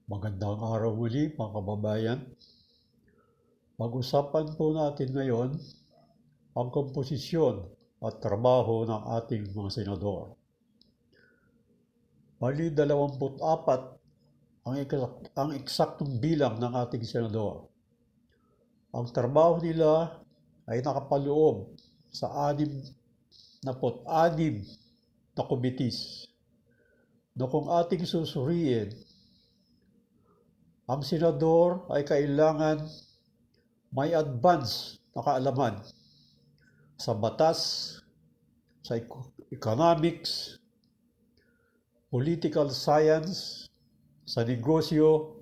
Magandang araw muli mga kababayan. Pag-usapan po natin ngayon ang komposisyon at trabaho ng ating mga senador. Bali 24 ang eksaktong bilang ng ating senador. Ang trabaho nila ay nakapaloob sa 66 na committees na kung ating susuriin, ang senador ay kailangan may advance na kaalaman sa batas, sa economics, political science, sa negosyo,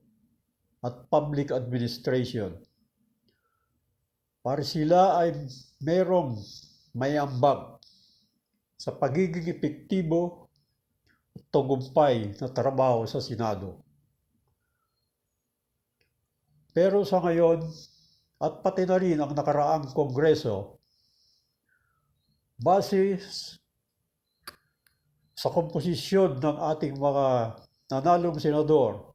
at public administration. Para sila ay merong may ambag sa pagiging epektibo at tagumpay na trabaho sa Senado. Pero sa ngayon, at pati na rin ang nakaraang Kongreso, base sa komposisyon ng ating mga nanalong senador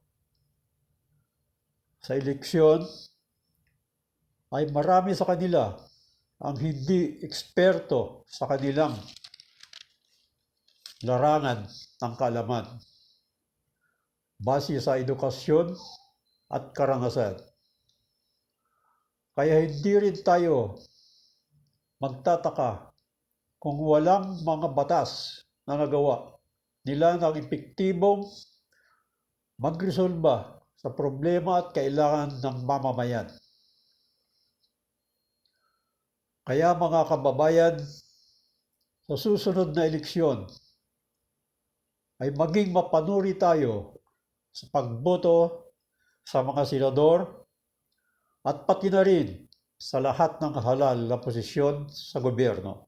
sa eleksyon, ay marami sa kanila ang hindi eksperto sa kanilang larangan ng kaalaman base sa edukasyon at karanasan. Kaya hindi rin tayo magtataka kung walang mga batas na nagawa nila ng epektibong magresolba sa problema at kailangan ng mamamayan. Kaya mga kababayan, sa susunod na eleksyon ay maging mapanuri tayo sa pagboto sa mga senador at pati na rin sa lahat ng halal na posisyon sa gobyerno.